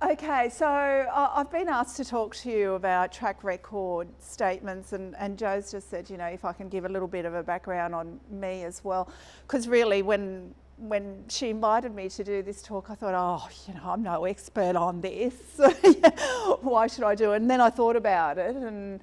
Okay, so I've been asked to talk to you about track record statements, and Jo's just said, you know, if I can give a little bit of a background on me as well, because really when she invited me to do this talk, I thought, oh, you know, I'm no expert on this. Why should I do it? And then I thought about it, and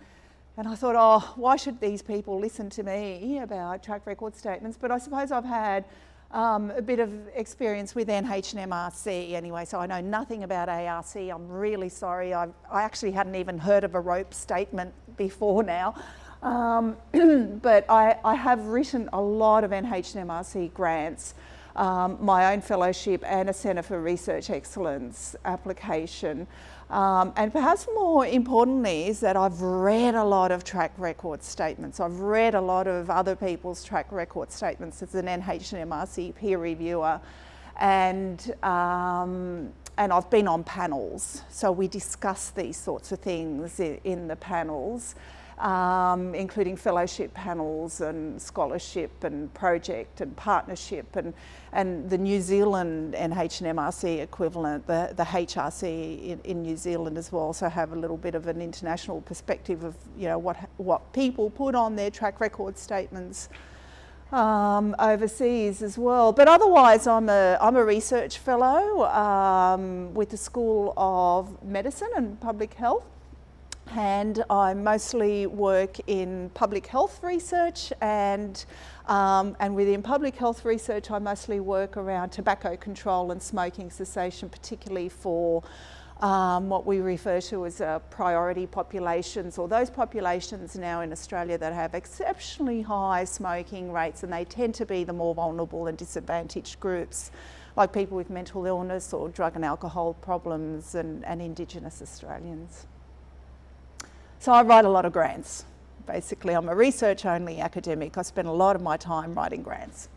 I thought, oh, why should these people listen to me about track record statements? But I suppose I've had a bit of experience with NHMRC anyway, so I know nothing about ARC. I'm really sorry. I actually hadn't even heard of a rope statement before now. But I have written a lot of NHMRC grants, my own fellowship and a Centre for Research Excellence application. And perhaps more importantly is that I've read a lot of track record statements. I've read a lot of other people's track record statements as an NHMRC peer reviewer, and I've been on panels. So we discuss these sorts of things in the panels, including fellowship panels and scholarship and project and partnership, and the New Zealand NHMRC equivalent, the HRC in New Zealand as well, so have a little bit of an international perspective of, you know, what people put on their track record statements overseas as well. But otherwise, I'm a research fellow with the School of Medicine and Public Health. And I mostly work in public health research, and within public health research I mostly work around tobacco control and smoking cessation, particularly for what we refer to as priority populations, or those populations now in Australia that have exceptionally high smoking rates, and they tend to be the more vulnerable and disadvantaged groups, like people with mental illness or drug and alcohol problems, and Indigenous Australians. So I write a lot of grants. Basically, I'm a research-only academic. I spend a lot of my time writing grants.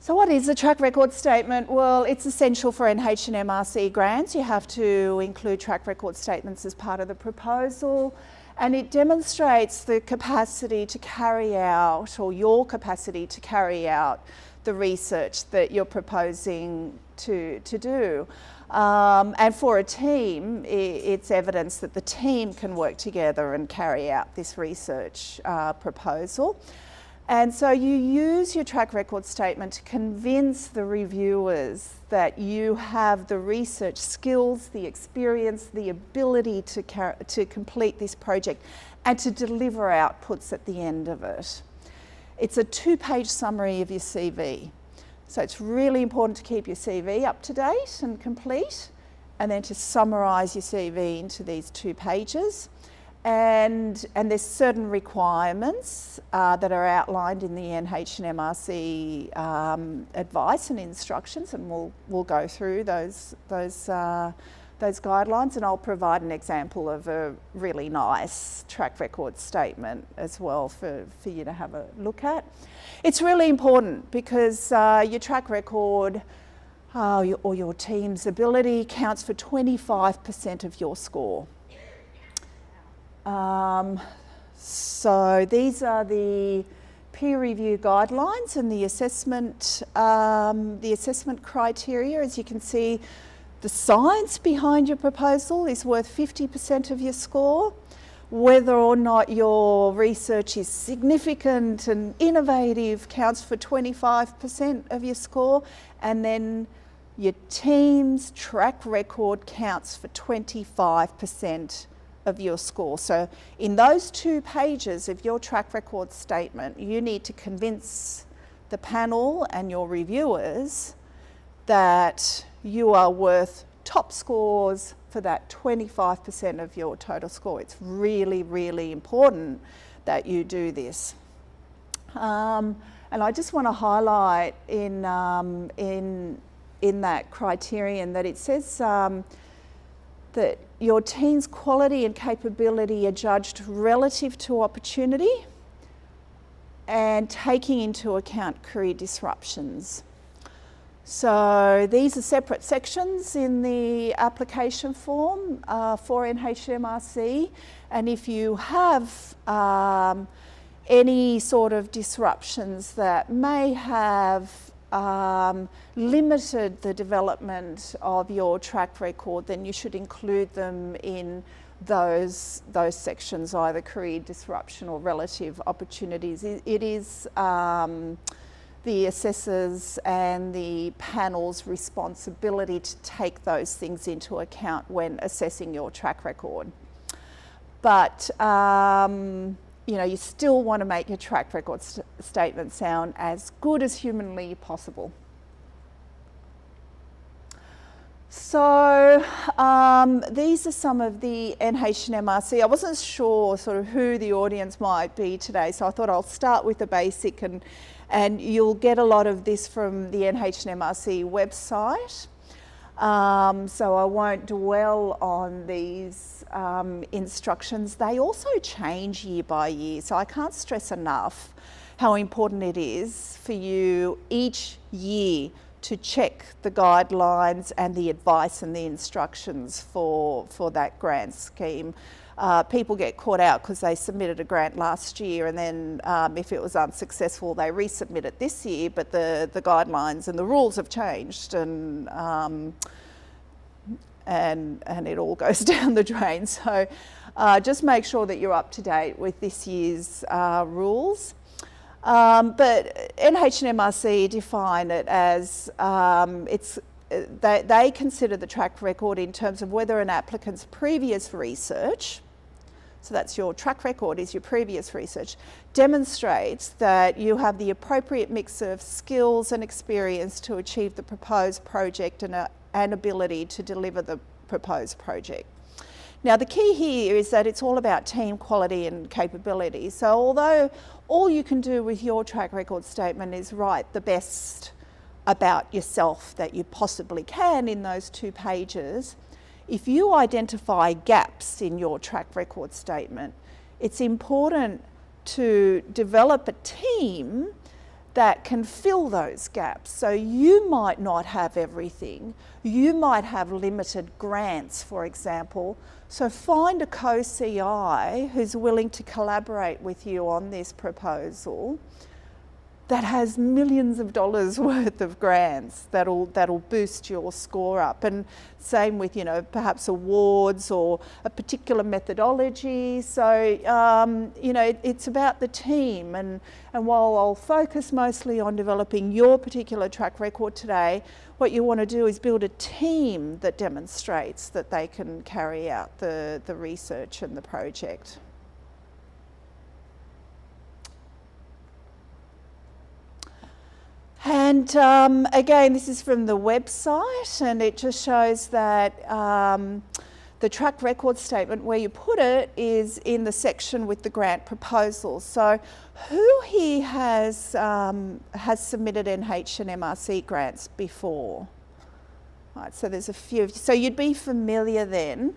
So what is a track record statement? Well, it's essential for NHMRC grants. You have to include track record statements as part of the proposal, and it demonstrates the capacity to carry out, or your capacity to carry out, the research that you're proposing to do. And for a team, it's evidence that the team can work together and carry out this research proposal. And so you use your track record statement to convince the reviewers that you have the research skills, the experience, the ability to complete this project and to deliver outputs at the end of it. It's a 2-page summary of your CV. So it's really important to keep your CV up to date and complete, and then to summarise your CV into these 2 pages. And there's certain requirements that are outlined in the NHMRC advice and instructions, and we'll go through those guidelines, and I'll provide an example of a really nice track record statement as well for you to have a look at. It's really important because your track record or your team's ability counts for 25% of your score. So these are the peer review guidelines and the assessment criteria. As you can see, the science behind your proposal is worth 50% of your score. Whether or not your research is significant and innovative counts for 25% of your score, and then your team's track record counts for 25% of your score. So in those 2 pages of your track record statement, you need to convince the panel and your reviewers that you are worth top scores for that 25% of your total score. It's really, really important that you do this. And I just want to highlight in that criterion that it says that your team's quality and capability are judged relative to opportunity and taking into account career disruptions. So these are separate sections in the application form for NHMRC, and if you have any sort of disruptions that may have limited the development of your track record, then you should include them in those sections, either career disruption or relative opportunities. It is the assessors and the panel's responsibility to take those things into account when assessing your track record. But you know, you still want to make your track record statement sound as good as humanly possible. So these are some of the NHMRC. I wasn't sure sort of who the audience might be today, so I thought I'll start with the basic, and you'll get a lot of this from the NHMRC website. So I won't dwell on these instructions. They also change year by year, so I can't stress enough how important it is for you each year to check the guidelines and the advice and the instructions for that grant scheme. People get caught out because they submitted a grant last year, and then if it was unsuccessful, they resubmit it this year, but the guidelines and the rules have changed, and it all goes down the drain. So just make sure that you're up to date with this year's rules. But NHMRC define it as they consider the track record in terms of whether an applicant's previous research, so that's your track record is your previous research, demonstrates that you have the appropriate mix of skills and experience to achieve the proposed project and ability to deliver the proposed project. Now the key here is that it's all about team quality and capability. So although all you can do with your track record statement is write the best about yourself that you possibly can in those 2 pages, if you identify gaps in your track record statement, it's important to develop a team that can fill those gaps. So you might not have everything. You might have limited grants, for example. So find a co-CI who's willing to collaborate with you on this proposal that has millions of dollars worth of grants that'll boost your score up. And same with, you know, perhaps awards or a particular methodology. So, you know, it's about the team. And while I'll focus mostly on developing your particular track record today, what you want to do is build a team that demonstrates that they can carry out the research and the project. And again, this is from the website, and it just shows that the track record statement, where you put it, is in the section with the grant proposals. So who here has submitted NHMRC grants before? Right, so there's a few. So you'd be familiar then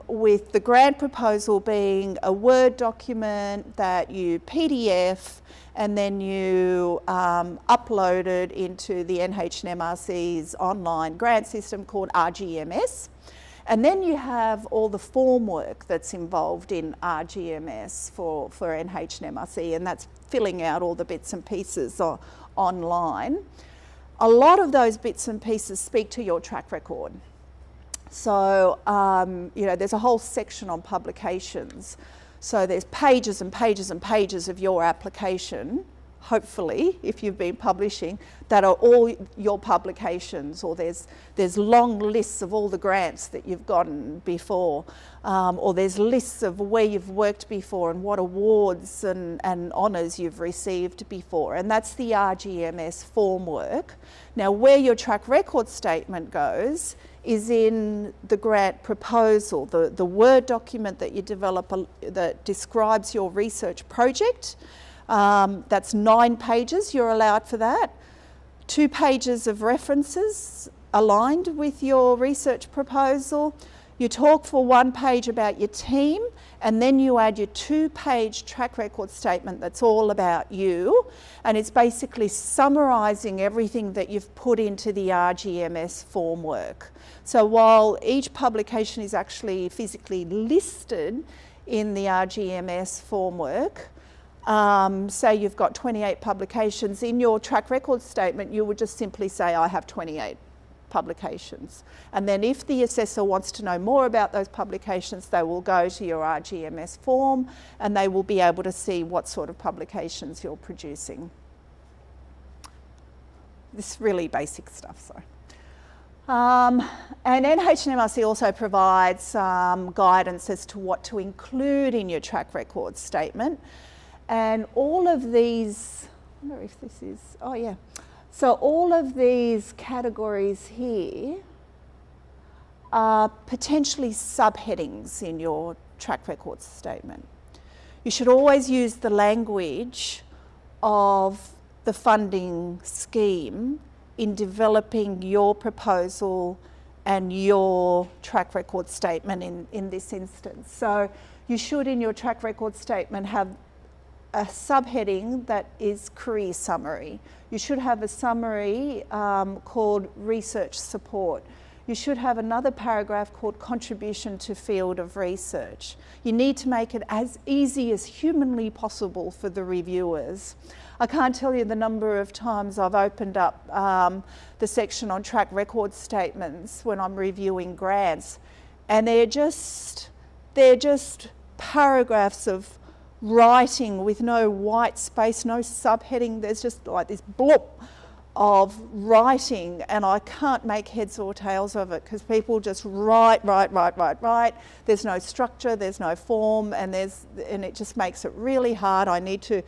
with the grant proposal being a Word document that you PDF and then you upload it into the NHMRC's online grant system called RGMS. And then you have all the form work that's involved in RGMS for NHMRC, and that's filling out all the bits and pieces online. A lot of those bits and pieces speak to your track record. So, you know, there's a whole section on publications. So there's pages and pages and pages of your application, hopefully, if you've been publishing, that are all your publications, or there's long lists of all the grants that you've gotten before, or there's lists of where you've worked before and what awards and honours you've received before, and that's the RGMS form work. Now, where your track record statement goes is in the grant proposal, the Word document that you develop that describes your research project. That's 9 pages, you're allowed for that. 2 pages of references aligned with your research proposal. You talk for 1 page about your team, and then you add your 2-page track record statement that's all about you, and it's basically summarising everything that you've put into the RGMS form work. So while each publication is actually physically listed in the RGMS form work, say you've got 28 publications, in your track record statement you would just simply say, I have 28 publications. And then if the assessor wants to know more about those publications, they will go to your RGMS form and they will be able to see what sort of publications you're producing. This is really basic stuff, so. And NHMRC also provides guidance as to what to include in your track record statement. And all of these, I wonder if this is, oh yeah. So all of these categories here are potentially subheadings in your track record statement. You should always use the language of the funding scheme in developing your proposal and your track record statement in this instance. So you should in your track record statement have a subheading that is career summary. You should have a summary called research support. You should have another paragraph called contribution to field of research. You need to make it as easy as humanly possible for the reviewers. I can't tell you the number of times I've opened up the section on track record statements when I'm reviewing grants, and they're just paragraphs of writing with no white space, no subheading. There's just like this blop of writing, and I can't make heads or tails of it because people just write. There's no structure, there's no form, and it just makes it really hard. I need to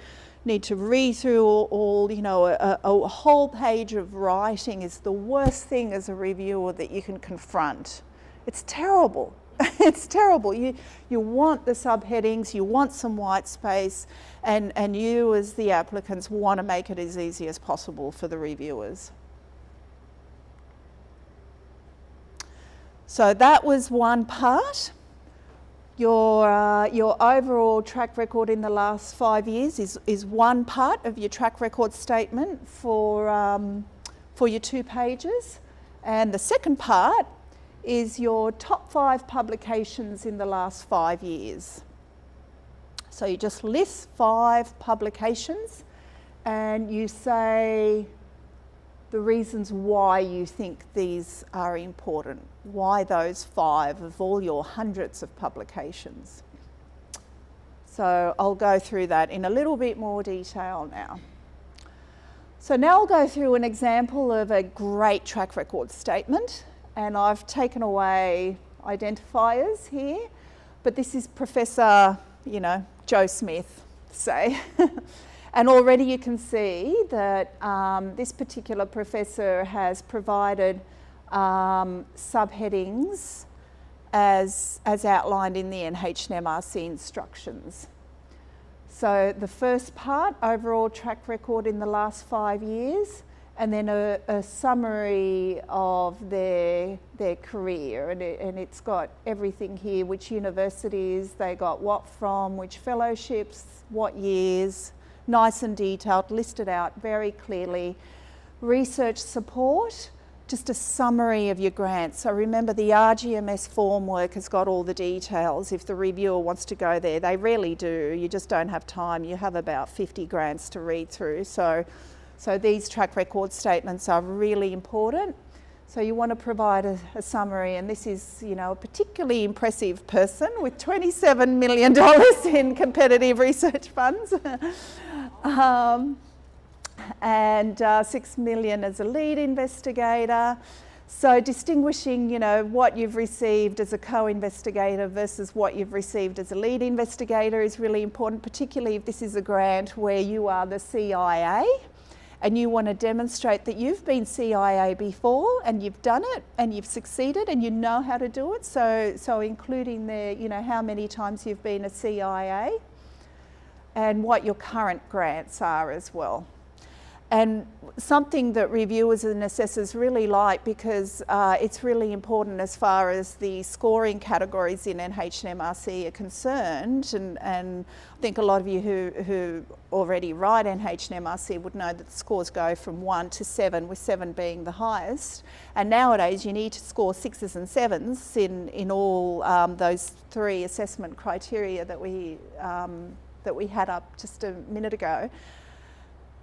read through all you know, a whole page of writing is the worst thing as a reviewer that you can confront. It's terrible. It's terrible. You want the subheadings, you want some white space, and you as the applicants want to make it as easy as possible for the reviewers. So that was one part. Your overall track record in the last 5 years is one part of your track record statement for your 2 pages. And the second part is your top 5 publications in the last 5 years. So you just list 5 publications and you say the reasons why you think these are important, why those 5 of all your hundreds of publications. So I'll go through that in a little bit more detail now. So now I'll go through an example of a great track record statement. And I've taken away identifiers here, but this is Professor, Joe Smith, say. And already you can see that this particular professor has provided subheadings as outlined in the NHMRC instructions. So the first part, overall track record in the last 5 years, and then a summary of their career, and it's got everything here, which universities they got what from, which fellowships, what years, nice and detailed, listed out very clearly. Research support, just a summary of your grants. So remember, the RGMS formwork has got all the details. If the reviewer wants to go there, they rarely do. You just don't have time. You have about 50 grants to read through. So these track record statements are really important. So you want to provide a summary, and this is, a particularly impressive person with $27 million in competitive research funds, and $6 million as a lead investigator. So distinguishing, what you've received as a co-investigator versus what you've received as a lead investigator is really important, particularly if this is a grant where you are the CIA. And you want to demonstrate that you've been CIA before and you've done it and you've succeeded and you know how to do it. So including how many times you've been a CIA and what your current grants are as well. And something that reviewers and assessors really like, because it's really important as far as the scoring categories in NHMRC are concerned, and I think a lot of you who already write NHMRC would know that the scores go from 1 to 7, with 7 being the highest. And nowadays you need to score 6s and 7s in all those 3 assessment criteria that we that we had up just a minute ago,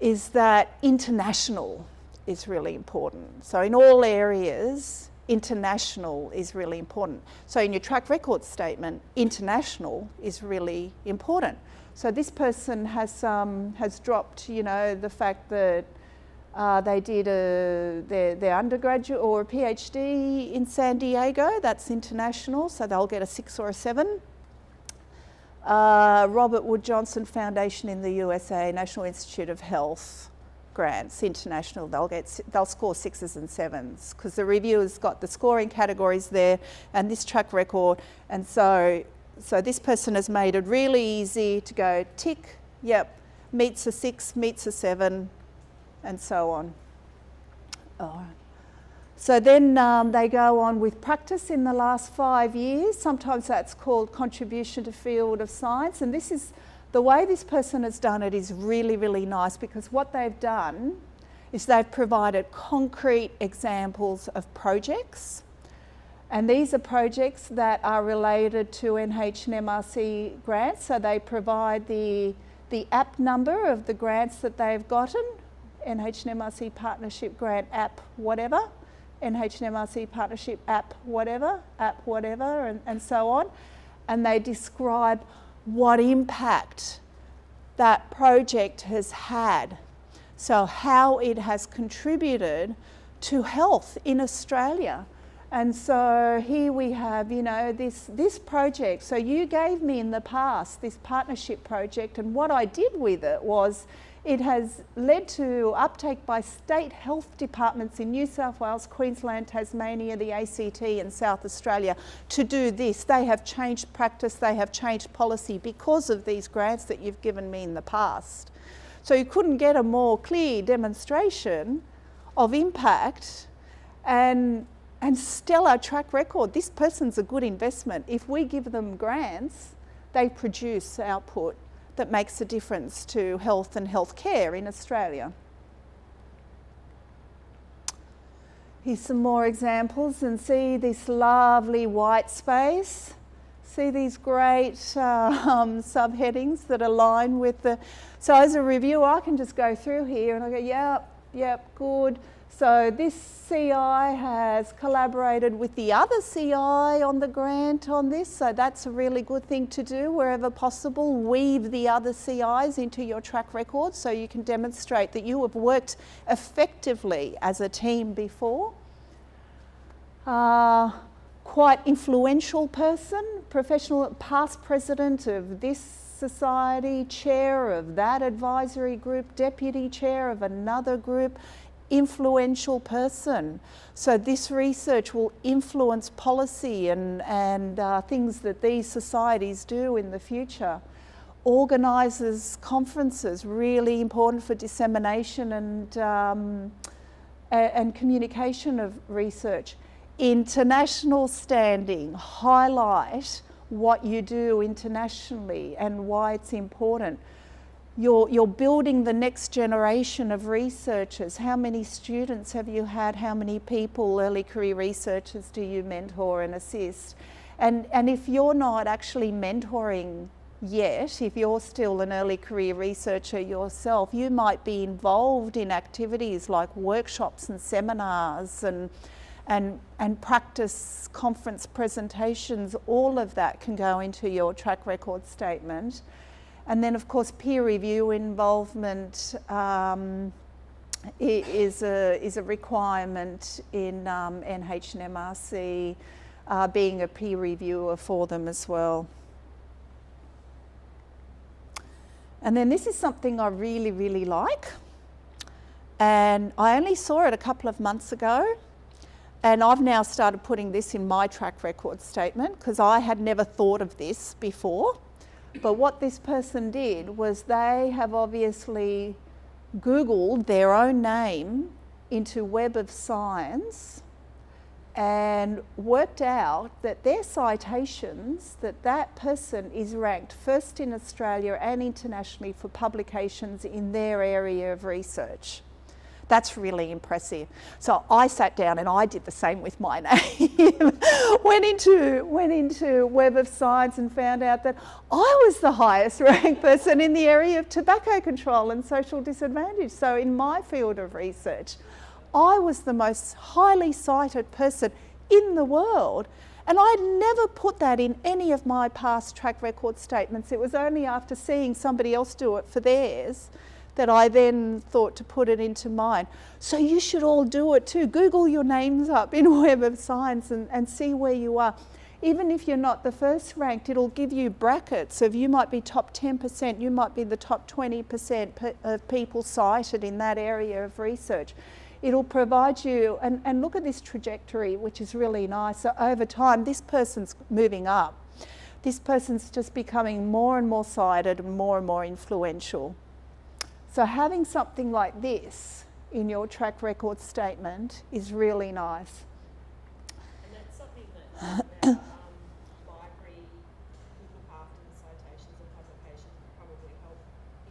is that international is really important. So in all areas, international is really important. So in your track record statement, international is really important. So this person has dropped, you know, the fact that they did their undergraduate or a PhD in San Diego. That's international, so they'll get a 6 or a 7. Robert Wood Johnson Foundation in the USA, National Institute of Health grants, international, they'll score 6s and 7s because the reviewer's got the scoring categories there and this track record, and so this person has made it really easy to go tick, yep, meets a 6, meets a 7, and so on. All right. So then they go on with practice in the last 5 years. Sometimes that's called contribution to field of science. And this is, the way this person has done it is really, really nice, because what they've done is they've provided concrete examples of projects. And these are projects that are related to NHMRC grants. So they provide the app number of the grants that they've gotten, NHMRC Partnership Grant app whatever, NHMRC Partnership app whatever, and so on. And they describe what impact that project has had. So how it has contributed to health in Australia. And so here we have, you know, this project. So you gave me in the past this partnership project, and what I did with it was it has led to uptake by state health departments in New South Wales, Queensland, Tasmania, the ACT and South Australia to do this. They have changed practice, they have changed policy because of these grants that you've given me in the past. So you couldn't get a more clear demonstration of impact and stellar track record. This person's a good investment. If we give them grants, they produce output that makes a difference to health and healthcare in Australia. Here's some more examples, and see this lovely white space. See these great subheadings that align with the... So as a reviewer, I can just go through here and I go, yep, good. So this CI has collaborated with the other CI on the grant on this, so that's a really good thing to do wherever possible. Weave the other CIs into your track record so you can demonstrate that you have worked effectively as a team before. Quite influential person, professional, past president of this society, chair of that advisory group, deputy chair of another group, influential person. So this research will influence policy and things that these societies do in the future. Organises conferences, really important for dissemination and communication of research. International standing, highlight what you do internationally and why it's important. You're building the next generation of researchers. How many students have you had? How many people, early career researchers, do you mentor and assist? And if you're not actually mentoring yet, if you're still an early career researcher yourself, you might be involved in activities like workshops and seminars and practice conference presentations. All of that can go into your track record statement. And then, of course, peer review involvement is a requirement in NHMRC, being a peer reviewer for them as well. And then this is something I really, really like. And I only saw it a couple of months ago. And I've now started putting this in my track record statement because I had never thought of this before. But what this person did was they have obviously Googled their own name into Web of Science and worked out that their citations, that person is ranked first in Australia and internationally for publications in their area of research. That's really impressive. So I sat down and I did the same with my name. went into Web of Science and found out that I was the highest ranked person in the area of tobacco control and social disadvantage. So in my field of research, I was the most highly cited person in the world. And I'd never put that in any of my past track record statements. It was only after seeing somebody else do it for theirs that I then thought to put it into mine. So you should all do it too. Google your names up in Web of Science and see where you are. Even if you're not the first ranked, it'll give you brackets of you might be top 10%, you might be the top 20% of people cited in that area of research. It'll provide you, and look at this trajectory, which is really nice. So over time, this person's moving up. This person's just becoming more and more cited and more influential. So having something like this in your track record statement is really nice. And that's something that library people after the citations and publications probably help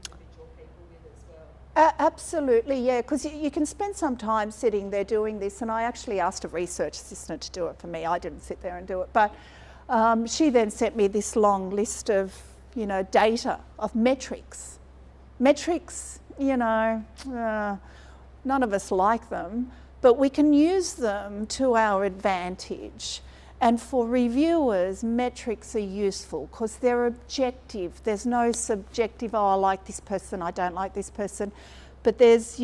individual people with as well. Absolutely, yeah, because you can spend some time sitting there doing this, and I actually asked a research assistant to do it for me. I didn't sit there and do it, but she then sent me this long list of, data, of metrics. Metrics, none of us like them, but we can use them to our advantage. And for reviewers, metrics are useful because they're objective. There's no subjective, I like this person, I don't like this person. But there's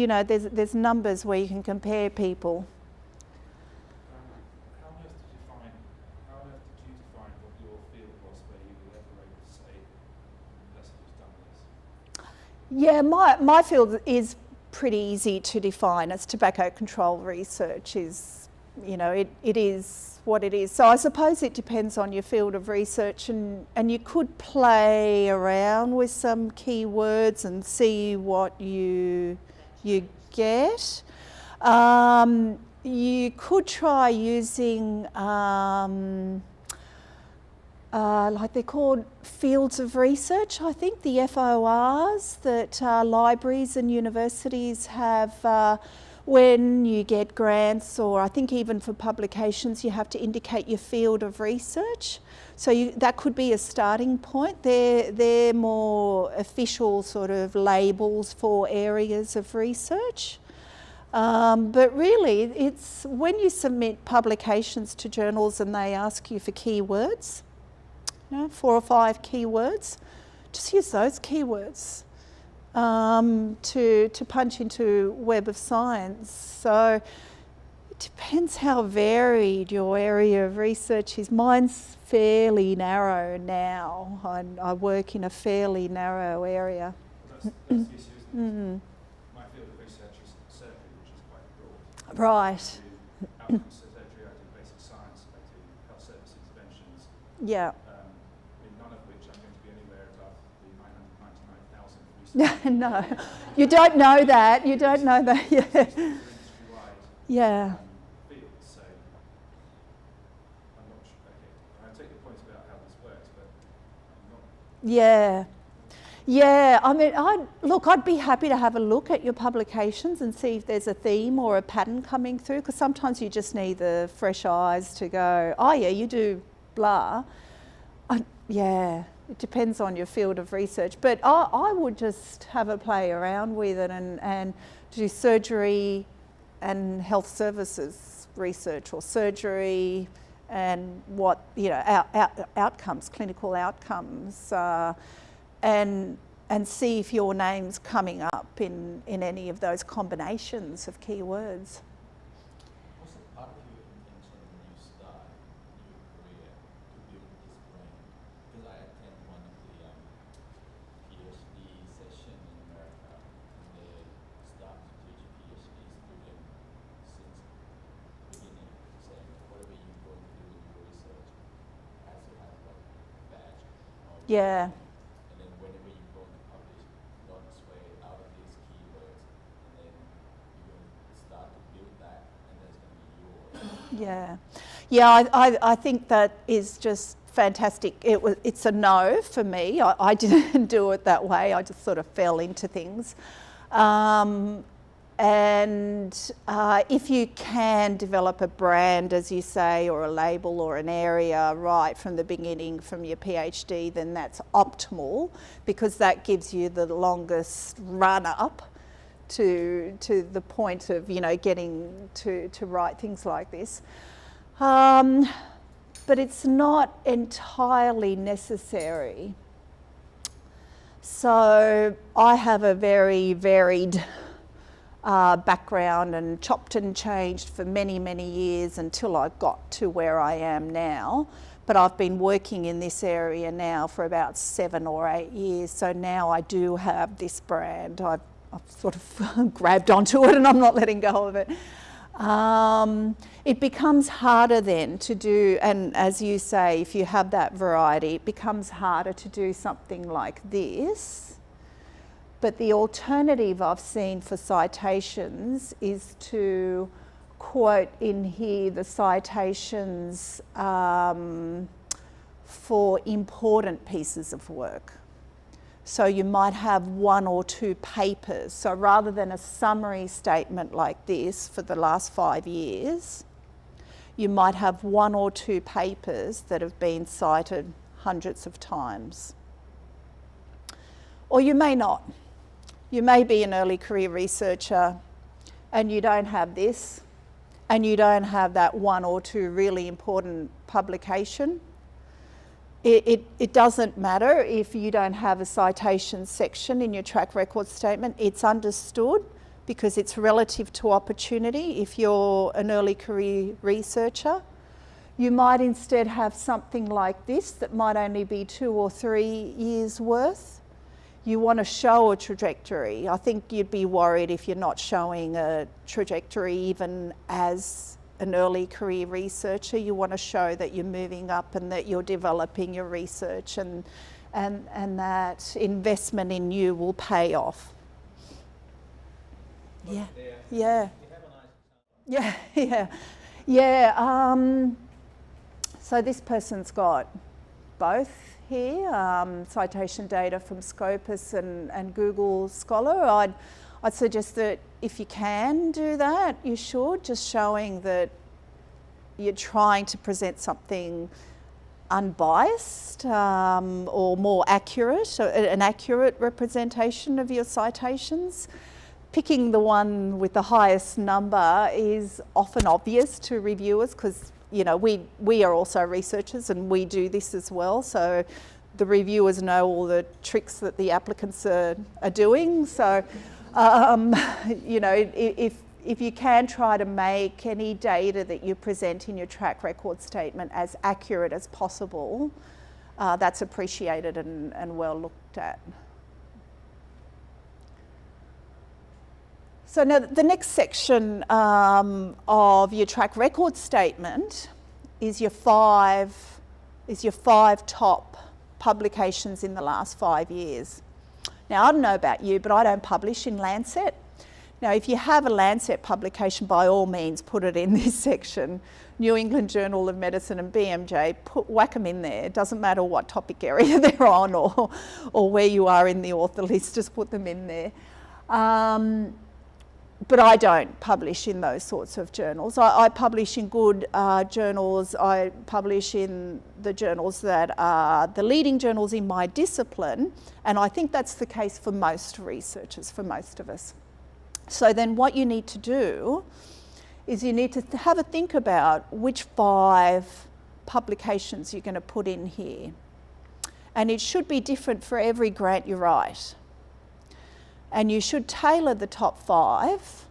numbers where you can compare people. How on earth did you define what your field was where you were ever able to say, unless who's done this? Yeah, my field is pretty easy to define as tobacco control research is, it is what it is. So I suppose it depends on your field of research, and you could play around with some keywords and see what you get. You could try using like they're called fields of research, I think, the FORs that libraries and universities have when you get grants, or I think even for publications, you have to indicate your field of research. So that could be a starting point. They're more official sort of labels for areas of research. But really, it's when you submit publications to journals and they ask you for keywords, 4 or 5 keywords, just use those keywords to punch into Web of Science. So it depends how varied your area of research is. Mine's fairly narrow now. I work in a fairly narrow area. Well, that's the issue, isn't it? My field of research is surgery, which is quite broad. Right. I do outcomes surgery, I do basic science, I do health service interventions. Yeah. None of which I'm going to be anywhere above the 999,000 research. No, you don't know that. You don't know that. Yeah. Industry-wide Yeah. field, so I'm not sure. Okay, I take your points about how this works, but I'm not. Yeah. Yeah, I mean, I'd be happy to have a look at your publications and see if there's a theme or a pattern coming through, because sometimes you just need the fresh eyes to go, oh yeah, you do blah. Yeah, it depends on your field of research, but I would just have a play around with it and do surgery and health services research, or surgery and what, outcomes, clinical outcomes, and see if your name's coming up in any of those combinations of keywords. Was it part of your intention when you start your career to build this brand? Because I attend one of the PhD session in America, and they start to teach PhD students since the beginning, saying whatever you're going to do with your research has to have like a badge. Yeah. And then whenever you're going to publish, don't sway out of these keywords, and then you're going to start to build that, and that's going to be yours. Yeah, I think that is just fantastic. It's a no for me. I didn't do it that way. I just sort of fell into things. And And if you can develop a brand, as you say, or a label or an area right from the beginning from your PhD, then that's optimal, because that gives you the longest run up to the point of, you know, getting to write things like this. But it's not entirely necessary. So I have a very varied background and chopped and changed for many, many years until I got to where I am now. But I've been working in this area now for about 7 or 8 years. So now I do have this brand. I've sort of grabbed onto it and I'm not letting go of it. It becomes harder then to do, and as you say, if you have that variety, it becomes harder to do something like this. But the alternative I've seen for citations is to quote in here the citations for important pieces of work. So you might have 1 or 2 papers. So rather than a summary statement like this for the last 5 years, you might have 1 or 2 papers that have been cited hundreds of times. Or you may not. You may be an early career researcher and you don't have this, and you don't have that 1 or 2 really important publication. It doesn't matter if you don't have a citation section in your track record statement. It's understood because it's relative to opportunity. If you're an early career researcher, you might instead have something like this that might only be 2 or 3 years worth. You want to show a trajectory. I think you'd be worried if you're not showing a trajectory even as an early career researcher. You want to show that you're moving up and that you're developing your research, and that investment in you will pay off. Yeah, yeah, yeah. So this person's got both here, citation data from Scopus and Google Scholar. I'd suggest that if you can do that, you should, just showing that you're trying to present something unbiased or more accurate, an accurate representation of your citations. Picking the one with the highest number is often obvious to reviewers because, you know, we are also researchers and we do this as well. So the reviewers know all the tricks that the applicants are doing. So, you know, if you can try to make any data that you present in your track record statement as accurate as possible, that's appreciated and well looked at. So now the next section of your track record statement is your 5 top publications in the last 5 years. Now I don't know about you, but I don't publish in Lancet. Now if you have a Lancet publication, by all means put it in this section. New England Journal of Medicine and BMJ, whack them in there. It doesn't matter what topic area they're on or where you are in the author list, just put them in there. But I don't publish in those sorts of journals. I publish in good journals. I publish in the journals that are the leading journals in my discipline, and I think that's the case for most researchers, for most of us. So then what you need to do is you need to have a think about which 5 publications you're going to put in here. And it should be different for every grant you write. And you should tailor the top 5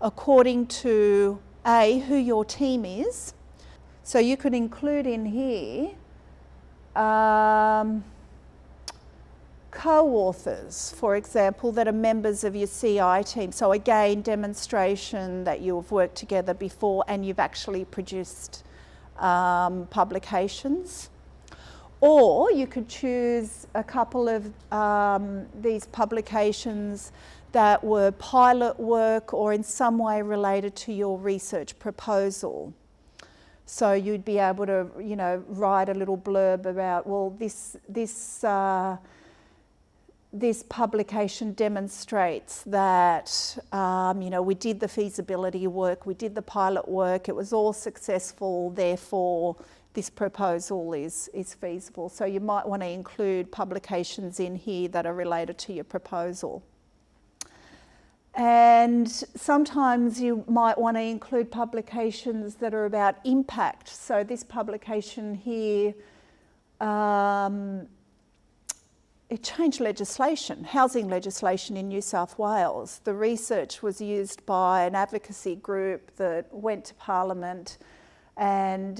according to A, who your team is. So you could include in here co-authors, for example, that are members of your CI team. So again, demonstration that you've worked together before and you've actually produced publications. Or you could choose a couple of these publications that were pilot work or in some way related to your research proposal. So you'd be able to, you know, write a little blurb about, well, this publication demonstrates that, we did the feasibility work, we did the pilot work, it was all successful, therefore this proposal is feasible. So you might want to include publications in here that are related to your proposal. And sometimes you might want to include publications that are about impact. So this publication here, it changed legislation, housing legislation in New South Wales. The research was used by an advocacy group that went to Parliament and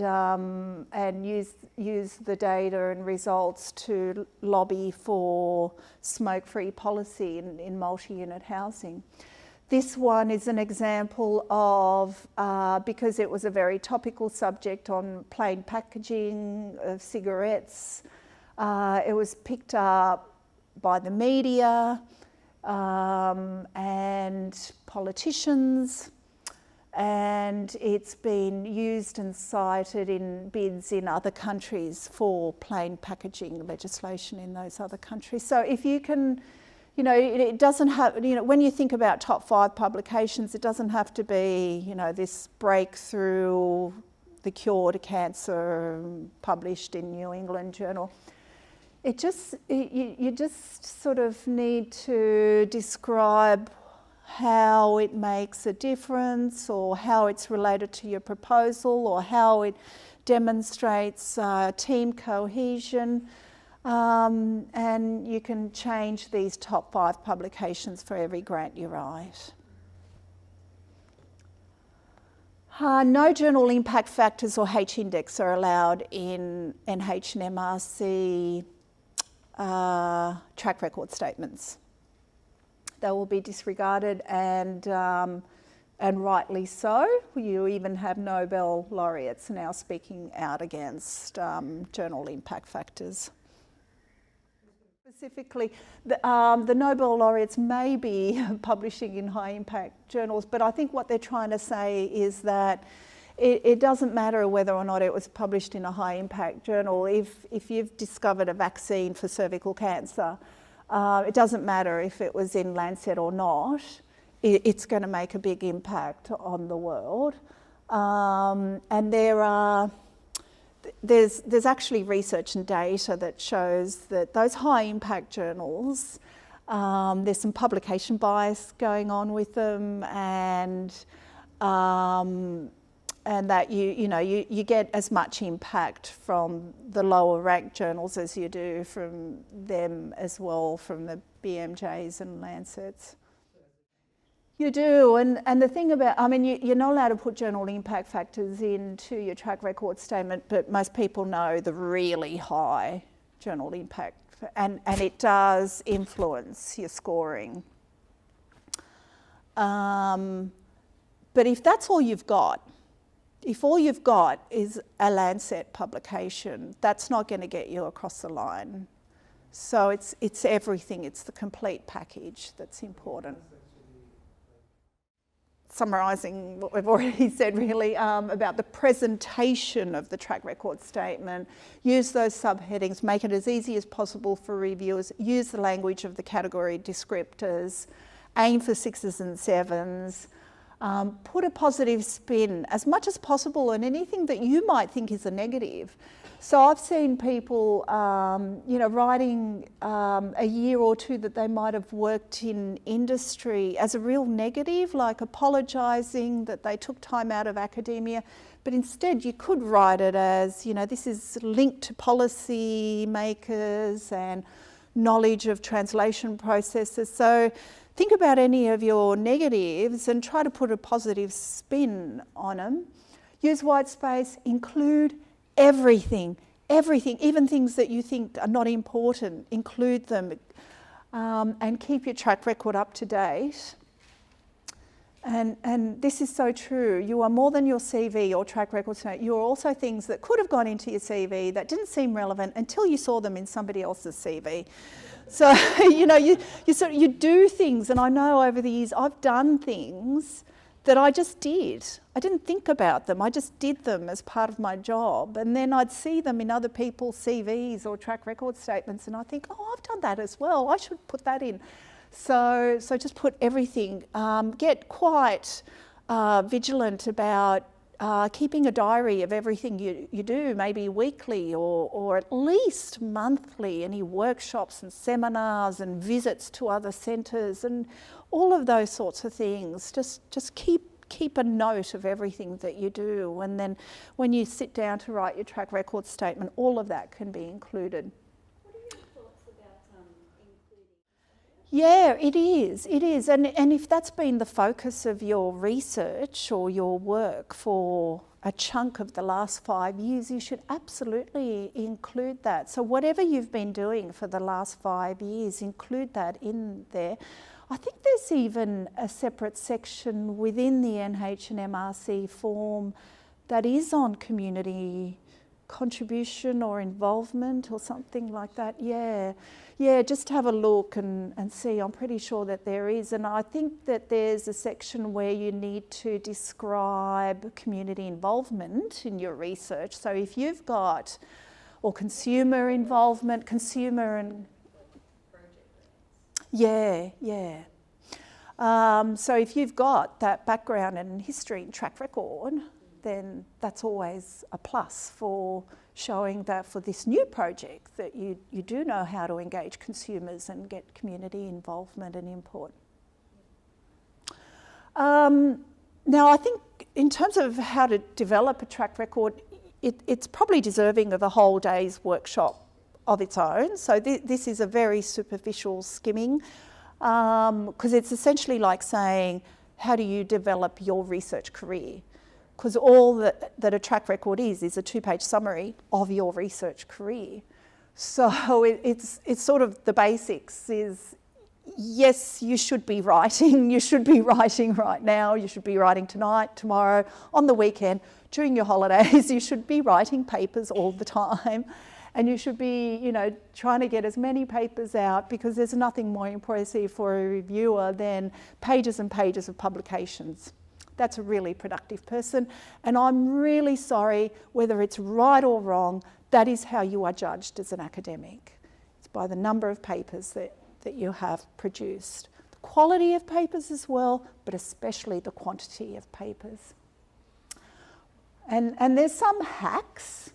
used the data and results to lobby for smoke-free policy in multi-unit housing. This one is an example of, because it was a very topical subject on plain packaging of cigarettes, it was picked up by the media and politicians, and it's been used and cited in bids in other countries for plain packaging legislation in those other countries. So if you can, it doesn't have, when you think about top 5 publications, it doesn't have to be, this breakthrough, the cure to cancer published in New England Journal. It just, you just sort of need to describe how it makes a difference, or how it's related to your proposal, or how it demonstrates team cohesion, and you can change these top 5 publications for every grant you write. No journal impact factors or H-index are allowed in NHMRC track record statements. They will be disregarded, and rightly so. You even have Nobel laureates now speaking out against journal impact factors. Specifically, the Nobel laureates may be publishing in high impact journals, but I think what they're trying to say is that it doesn't matter whether or not it was published in a high impact journal. If you've discovered a vaccine for cervical cancer, it doesn't matter if it was in Lancet or not, it's going to make a big impact on the world. And there's actually research and data that shows that those high impact journals, there's some publication bias going on with them, and that you get as much impact from the lower ranked journals as you do from them as well, from the BMJs and Lancets. You do, and the thing about, you're not allowed to put journal impact factors into your track record statement, but most people know the really high journal impact, and it does influence your scoring. But if that's all you've got, if all you've got is a Lancet publication, that's not going to get you across the line. So it's everything, it's the complete package that's important. Summarising what we've already said really, about the presentation of the track record statement, use those subheadings, make it as easy as possible for reviewers, use the language of the category descriptors, aim for 6s and 7s, put a positive spin as much as possible on anything that you might think is a negative. So I've seen people, writing a year or two that they might have worked in industry as a real negative, like apologising that they took time out of academia. But instead you could write it as, this is linked to policy makers and knowledge of translation processes. So think about any of your negatives and try to put a positive spin on them. Use white space, include everything, even things that you think are not important, include them, and keep your track record up to date. And this is so true. You are more than your CV or track record statement. You're also things that could have gone into your CV that didn't seem relevant until you saw them in somebody else's CV. So, you do things, and I know over the years I've done things that I just did. I didn't think about them, I just did them as part of my job. And then I'd see them in other people's CVs or track record statements, and I think, oh, I've done that as well, I should put that in. So just put everything. Get quite vigilant about keeping a diary of everything you do, maybe weekly or at least monthly, any workshops and seminars and visits to other centres and all of those sorts of things. Just keep a note of everything that you do, and then when you sit down to write your track record statement, all of that can be included. What are your thoughts about including? Yeah, it is. And if that's been the focus of your research or your work for a chunk of the last 5 years, you should absolutely include that. So whatever you've been doing for the last 5 years, include that in there. I think there's even a separate section within the NHMRC form that is on community contribution or involvement or something like that. Yeah, just have a look and see. I'm pretty sure that there is. And I think that there's a section where you need to describe community involvement in your research. So if you've got, or consumer involvement, consumer and yeah. So if you've got that background and history and track record, then that's always a plus for showing that for this new project that you do know how to engage consumers and get community involvement and input. Now I think in terms of how to develop a track record, it's probably deserving of a whole day's workshop of its own. So this is a very superficial skimming, because it's essentially like saying, how do you develop your research career? Because all that a track record is a 2-page summary of your research career. So it's sort of the basics is, yes, you should be writing. You should be writing right now. You should be writing tonight, tomorrow, on the weekend, during your holidays. You should be writing papers all the time. And you should be, trying to get as many papers out, because there's nothing more impressive for a reviewer than pages and pages of publications. That's a really productive person. And I'm really sorry, whether it's right or wrong, that is how you are judged as an academic. It's by the number of papers that you have produced. The quality of papers as well, but especially the quantity of papers. And there's some hacks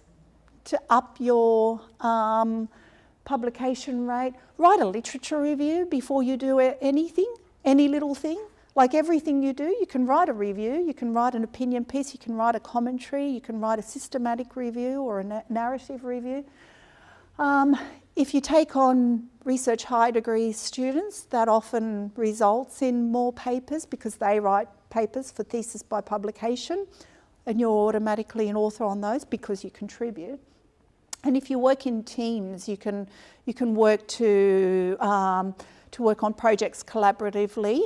to up your publication rate. Write a literature review before you do anything, any little thing. Like everything you do, you can write a review, you can write an opinion piece, you can write a commentary, you can write a systematic review or a narrative review. If you take on research high degree students, that often results in more papers because they write papers for thesis by publication, and you're automatically an author on those because you contribute. And if you work in teams, you can work to work on projects collaboratively.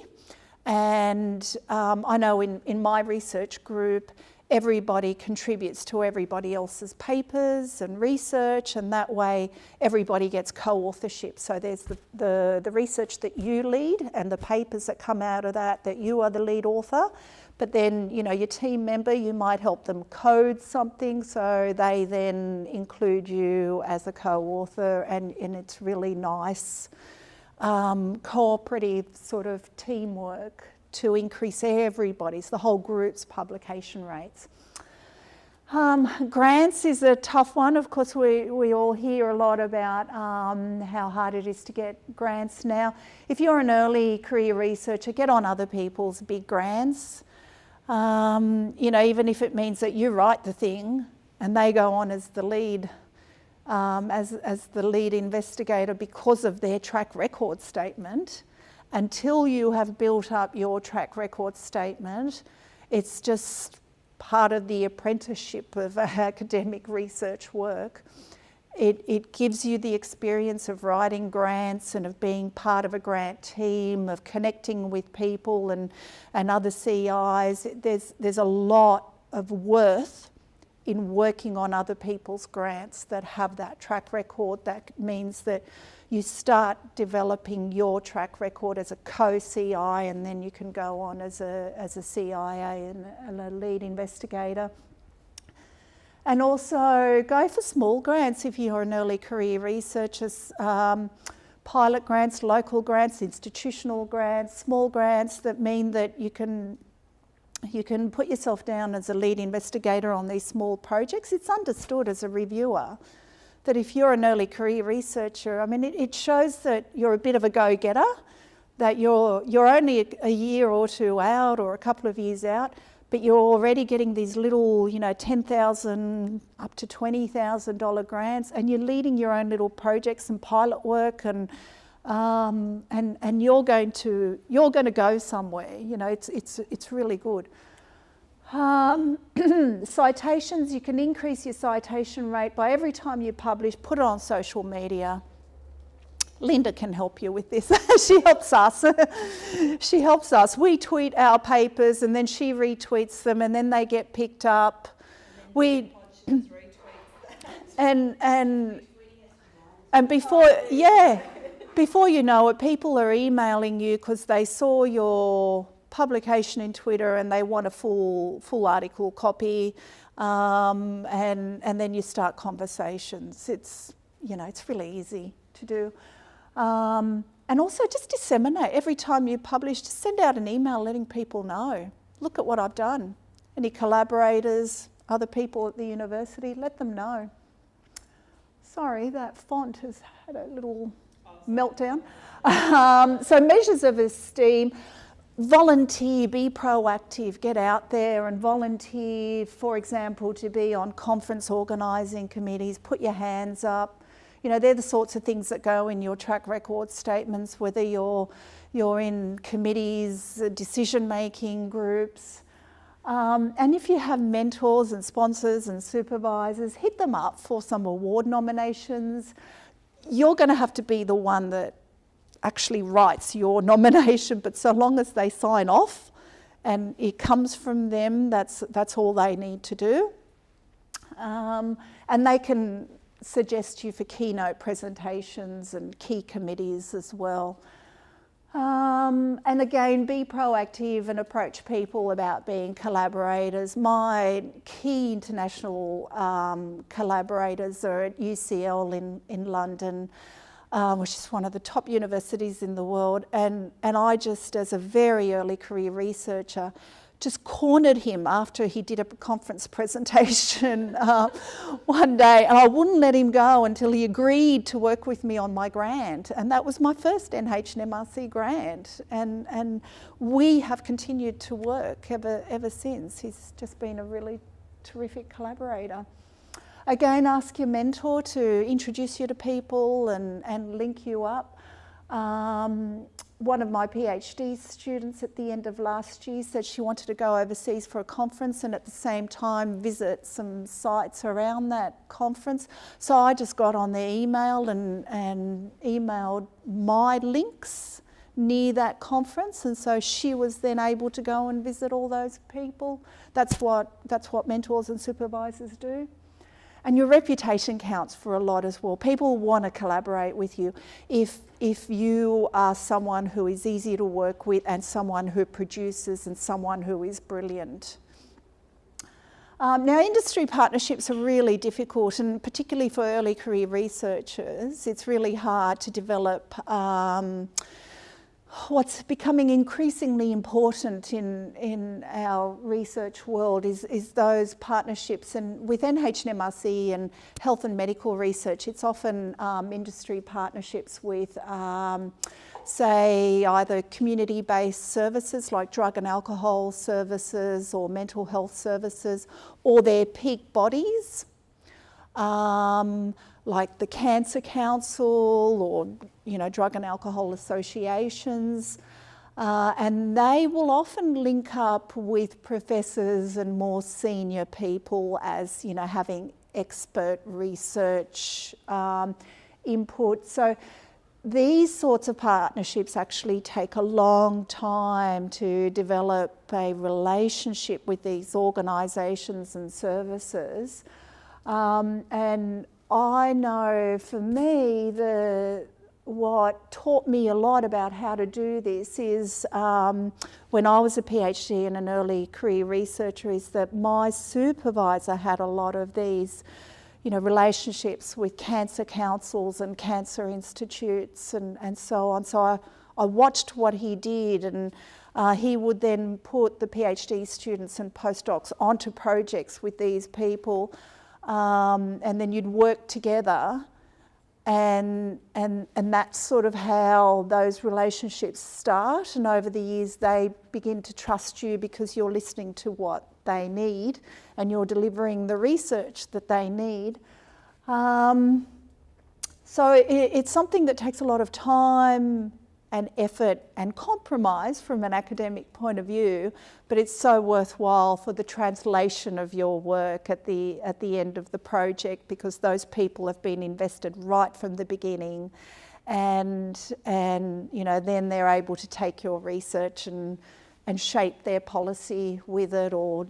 And I know in my research group, everybody contributes to everybody else's papers and research, and that way everybody gets co-authorship. So there's the research that you lead and the papers that come out of that you are the lead author. But then, your team member, you might help them code something, so they then include you as a co-author, and it's really nice cooperative sort of teamwork to increase the whole group's publication rates. Grants is a tough one. Of course, we all hear a lot about how hard it is to get grants now. If you're an early career researcher, get on other people's big grants. Even if it means that you write the thing and they go on as the lead as the lead investigator because of their track record statement. Until you have built up your track record statement, it's just part of the apprenticeship of academic research work. It gives you the experience of writing grants and of being part of a grant team, of connecting with people and other CIs. There's a lot of worth in working on other people's grants that have that track record. That means that you start developing your track record as a co-CI, and then you can go on as a CIA and a lead investigator. And also go for small grants if you're an early career researcher, pilot grants, local grants, institutional grants, small grants that mean that you can put yourself down as a lead investigator on these small projects. It's understood as a reviewer that if you're an early career researcher, I mean, it shows that you're a bit of a go-getter, that you're only a year or two out or a couple of years out, but you're already getting these little, $10,000 up to $20,000 grants, and you're leading your own little projects and pilot work, and you're going to go somewhere. It's really good. Citations, you can increase your citation rate by every time you publish, put it on social media. Linda can help you with this. She helps us. She helps us. We tweet our papers and then she retweets them and then they get picked up. And before you know it, people are emailing you because they saw your publication in Twitter and they want a full article copy, and then you start conversations. It's really easy to do. And also just disseminate. Every time you publish, just send out an email letting people know. Look at what I've done. Any collaborators, other people at the university, let them know. Sorry, that font has had a little meltdown. So measures of esteem. Volunteer, be proactive, get out there and volunteer, for example, to be on conference organising committees, put your hands up. They're the sorts of things that go in your track record statements, whether you're in committees, decision-making groups. And if you have mentors and sponsors and supervisors, hit them up for some award nominations. You're going to have to be the one that actually writes your nomination, but so long as they sign off and it comes from them, that's all they need to do. And they can suggest you for keynote presentations and key committees as well. And again, be proactive and approach people about being collaborators. My key international collaborators are at UCL in London, which is one of the top universities in the world. And I just, as a very early career researcher, just cornered him after he did a conference presentation one day, and I wouldn't let him go until he agreed to work with me on my grant, and that was my first NHMRC grant, and we have continued to work ever since. He's just been a really terrific collaborator. Again, ask your mentor to introduce you to people and link you up. One of my PhD students at the end of last year said she wanted to go overseas for a conference and at the same time visit some sites around that conference. So I just got on their email and emailed my links near that conference, and so she was then able to go and visit all those people. That's what mentors and supervisors do. And your reputation counts for a lot as well. People want to collaborate with you if you are someone who is easy to work with and someone who produces and someone who is brilliant. Now, industry partnerships are really difficult, and particularly for early career researchers, it's really hard to develop what's becoming increasingly important in our research world is those partnerships, and with NHMRC and health and medical research, it's often industry partnerships with, say, either community-based services like drug and alcohol services or mental health services, or their peak bodies, like the Cancer Council or drug and alcohol associations, and they will often link up with professors and more senior people as having expert research input. So these sorts of partnerships actually take a long time to develop a relationship with these organisations and services, and I know for me what taught me a lot about how to do this is when I was a PhD and an early career researcher, is that my supervisor had a lot of these, you know, relationships with cancer councils and cancer institutes and so on. So I watched what he did, and he would then put the PhD students and postdocs onto projects with these people, and then you'd work together. And that's sort of how those relationships start, and over the years they begin to trust you because you're listening to what they need and you're delivering the research that they need. So it's something that takes a lot of time and effort and compromise from an academic point of view, but it's so worthwhile for the translation of your work at the end of the project, because those people have been invested right from the beginning, and you know, then they're able to take your research and shape their policy with it, or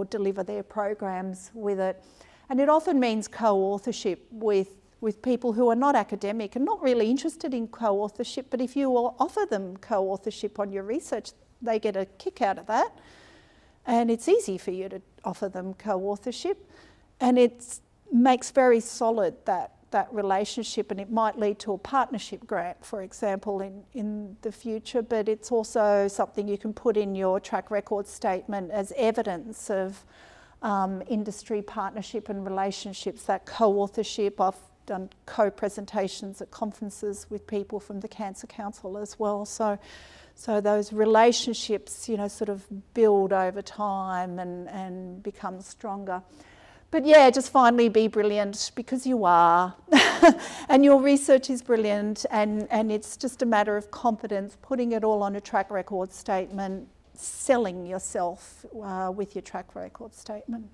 deliver their programs with it. And it often means co-authorship with people who are not academic and not really interested in co-authorship, but if you will offer them co-authorship on your research, they get a kick out of that. And it's easy for you to offer them co-authorship, and it makes very solid that relationship, and it might lead to a partnership grant, for example, in the future, but it's also something you can put in your track record statement as evidence of industry partnership and relationships, that co-authorship. I've done co-presentations at conferences with people from the Cancer Council as well. So those relationships, you know, sort of build over time and become stronger. But yeah, just finally be brilliant, because you are. And your research is brilliant, and it's just a matter of confidence, putting it all on a track record statement, selling yourself with your track record statement.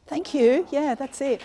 Thank you. Yeah, that's it.